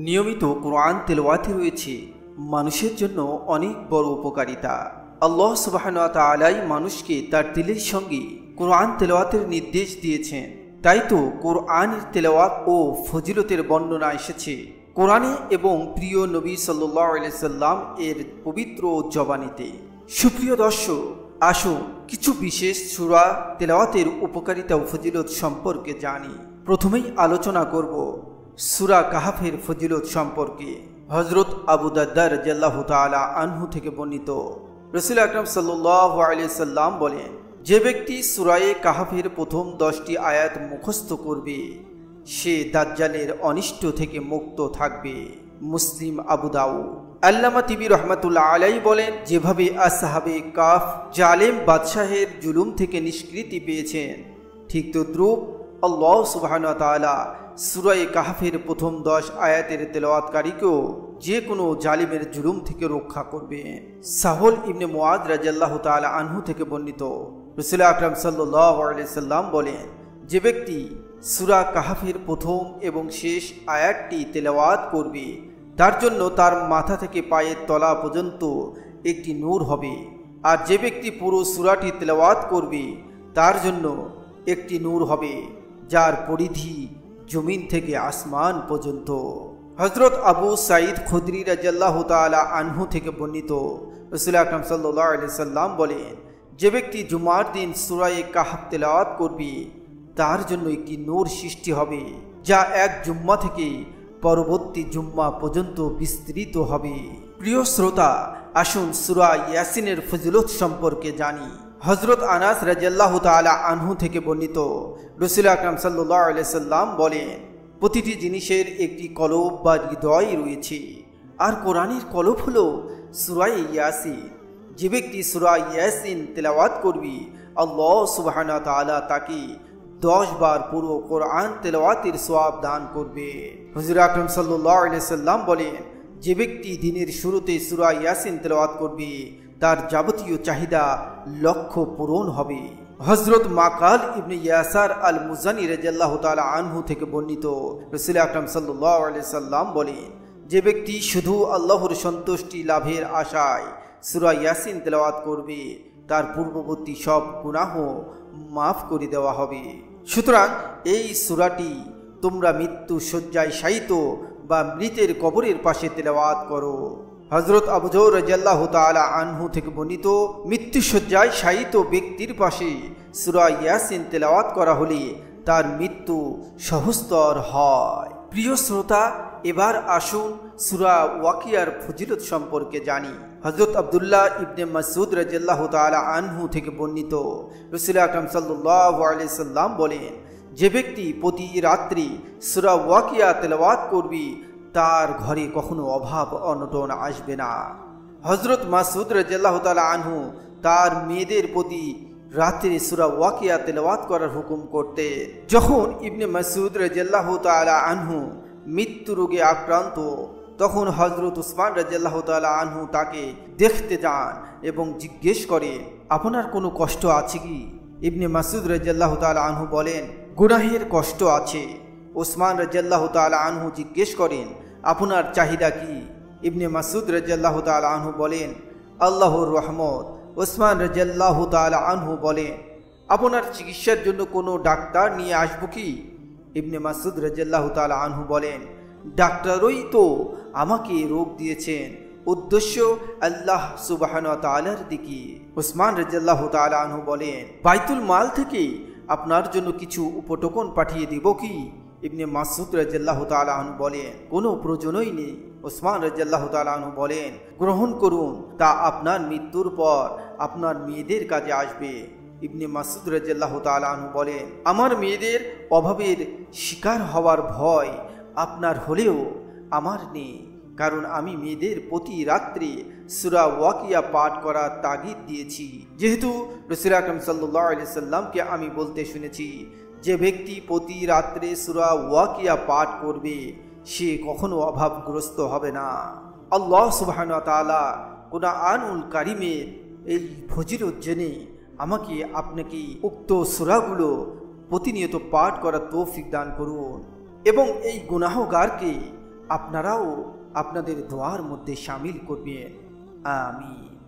নিয়মিত কোরআন তেলাওয়াতে রয়েছে মানুষের জন্য অনেক বড় উপকারিতা। আল্লাহ সুবহানাহু ওয়া তাআলাই মানুষকে তার দিলের সঙ্গে কোরআন তেলাওয়াতের নির্দেশ দিয়েছেন। তাই তো কোরআনের তেলাওয়াত ও ফজিলতের বর্ণনা এসেছে কোরআনে এবং প্রিয় নবী সাল্লাল্লাহু আলাইহি সাল্লাম এর পবিত্র জবানিতে। সুপ্রিয় দর্শক, আসুন কিছু বিশেষ সূরা তেলাওয়াতের উপকারিতা ও ফজিলত সম্পর্কে জানি। প্রথমেই আলোচনা করব সূরা কাহফের ফজিলত সম্পর্কে। হযরত আবু দারদা রাদিয়াল্লাহু তাআলা আনহু থেকে বর্ণিত, রাসূল আকরাম সাল্লাল্লাহু আলাইহি সাল্লাম বলেন, যে ব্যক্তি সূরা কাহফের প্রথম 10টি আয়াত মুখস্থ করবে সে দাজ্জালের অনিষ্ট থেকে মুক্ত থাকবে। মুসলিম, আবু দাউদ। আল্লামা তিবি রহমাতুল্লাহ আলাইহি বলেন, যেভাবে আসহাবে কাফ জালেম বাদশাহের জুলুম থেকে নিষ্কৃতি পেয়েছেন, ঠিক তদ্রূপ আল্লাহ সুবহানাহু ওয়া তাআলা সূরা কাহফের প্রথম 10 আয়াতের তেলাওয়াতকারীকেও যে কোনো জালিমের জুলুম থেকে রক্ষা করবে। সাহল ইবনে মুআদ রাদিয়াল্লাহু তাআলা আনহু থেকে বর্ণিত, রাসূল আকরাম সাল্লাল্লাহু আলাইহি সাল্লাম বলেন, যে ব্যক্তি সূরা কাহফের প্রথম এবং শেষ আয়াতটি তেলাওয়াত করবে তার জন্য তার মাথা থেকে পায়ের তলা পর্যন্ত একটি নূর হবে, আর যে ব্যক্তি পুরো সূরাটি তেলাওয়াত করবে তার জন্য একটি নূর হবে যার পরিধি জমিন থেকে আসমান পর্যন্ত। হযরত আবু সাঈদ খুদরি রাদিয়াল্লাহু তাআলা আনহু থেকে বর্ণিত, রাসূল আকরাম সাল্লাল্লাহু আলাইহি সাল্লাম বলেন, যে ব্যক্তি জুমার দিন সূরা কাহফ তেলাওয়াত করবে তার জন্য একটি নূর সৃষ্টি হবে যা এক জুম্মা থেকে পরবর্তী জুম্মা পর্যন্ত বিস্তৃত হবে। প্রিয় শ্রোতা, আসুন সূরা ইয়াসিনের ফজিলত সম্পর্কে জানি। হযরত আনাস রাদিয়াল্লাহু তাআলা আনহু থেকে বর্ণিত, রাসূল আকরাম সাল্লাল্লাহু আলাইহি সাল্লাম বলেন, প্রতিটি জিনিসের একটি কলব বা হৃদয় রয়েছে, আর কোরআনের কলব হলো সূরা ইয়াসিন। যে ব্যক্তি সূরা ইয়াসিন তেলাওয়াত করবে আল্লাহ সুবহানাহু ওয়া তাআলা তাকে 10 বার পুরো কোরআন তেলাওয়াতের সওয়াব দান করবে। হুজুর আকরাম সাল্লাল্লাহু আলাইহি সাল্লাম বলেন, যে ব্যক্তি দিনের শুরুতে সূরা ইয়াসিন তেলাওয়াত করবে তার যাবতীয় চাহিদা লক্ষ্য পূরণ হবে। হযরত মাকাল ইবনে ইয়াসার আল মুজানি রাদিয়াল্লাহু তাআলা আনহু থেকে বর্ণিত, রাসূল আকরাম সাল্লাল্লাহু আলাইহি সাল্লাম বলেন, যে ব্যক্তি শুধু আল্লাহর সন্তুষ্টি লাভের আশায় সূরা ইয়াসিন তেলাওয়াত করবে তার পূর্ববর্তী সব গুনাহ মাফ করে দেওয়া হবে। সুতরাং এই সূরাটি তোমরা মৃত্যু শয্যায় শায়িত বা মৃতের কবরের পাশে তেলাওয়াত করো। হযরত আবু যর রাদিয়াল্লাহু তাআলা আনহু থেকে বর্ণিত, মৃত্যু শয্যায় শায়িত ব্যক্তির পাশে সূরা ইয়াসিন তেলাওয়াত করা হলে তার মৃত্যু সহজতর হয়। প্রিয় শ্রোতা, এবার আসুন সূরা ওয়াকিয়ার ফজিলত সম্পর্কে জানি। হযরত আব্দুল্লাহ ইবনে মাসউদ রাদিয়াল্লাহু তাআলা আনহু থেকে বর্ণিত, রাসূল আকরাম সাল্লাল্লাহু আলাইহি সাল্লাম বলেন, যে ব্যক্তি প্রতি রাত্রি সূরা ওয়াকিয়া তেলাওয়াত করবে তার ঘরে কখনো অভাব অনটন আসবে না। হযরত মাসউদ রাদিয়াল্লাহু তাআলা আনহু তার মেয়েদের প্রতি রাত্রে সূরা ওয়াকিয়া তেলাওয়াত করার হুকুম করতে। যখন ইবনে মাসউদ রাদিয়াল্লাহু তাআলা আনহু মৃত্যু রোগে আক্রান্ত, তখন হযরত উসমান রাদিয়াল্লাহু তাআলা আনহু তাকে দেখতে যান এবং জিজ্ঞেস করেন, আপনার কোনো কষ্ট আছে কি? ইবনে মাসউদ রাদিয়াল্লাহু তাআলা আনহু বলেন, গুনাহের কষ্ট আছে। উসমান রাদিয়াল্লাহু তাআলা আনহু জিজ্ঞেস করেন, আপনার চাহিদা কি? ইবনে মাসউদ রাদিয়াল্লাহু তাআলা আনহু বলেন, আল্লাহর রহমত। উসমান রাদিয়াল্লাহু তাআলা আনহু বলেন, আপনার চিকিৎসার জন্য কোনো ডাক্তার নিয়ে আসবো কি? ইবনে মাসউদ রাদিয়াল্লাহু তাআলা আনহু বলেন, ডাক্তারই তো আমাকে রোগ দিয়েছেন, উদ্দেশ্য আল্লাহ সুবহানাহু ওয়া তাআলার দিকে। উসমান রাদিয়াল্লাহু তাআলা আনহু বলেন, বাইতুল মাল থেকে আপনার জন্য কিছু উপটোকন পাঠিয়ে দিব কি? ইবনে মাসউদ রাদিয়াল্লাহু তাআলা আনহু বলেন, কোনো প্রয়োজনই নেই। উসমান রাদিয়াল্লাহু তাআলা আনহু বলেন, গ্রহণ করুন, তা আপনার মৃত্যুর পর আপনার মেয়েদের কাজে আসবে। ইবনে মাসউদ রাদিয়াল্লাহু তাআলা আনহু বলেন, আমার মেয়েদের অভাবের শিকার হওয়ার ভয় আপনার হলেও আমার নেই, কারণ আমি মেয়েদের প্রতি রাত্রে সূরা ওয়াকিয়া পাঠ করার তাগিদ দিয়েছি। যেহেতু রাসূল আকরাম সাল্লাল্লাহু আলাইহি সাল্লামকে আমি বলতে শুনেছি, যে ব্যক্তি প্রতি রাত্রে সূরা ওয়াকিয়া পাঠ করবে সে কখনো অভাবগ্রস্ত হবে না। আল্লাহ সুবহানাহু ওয়া তাআলা কুরআনুল কারীমের এই ফজিলত জেনে আমাকে আপনাকে উক্ত সূরাগুলো প্রতিনিয়ত পাঠ করার তৌফিক দান করুন এবং এই গুনাহগারকে আপনারাও আপনাদের দোয়ার মধ্যে শামিল করবেন। আমিন।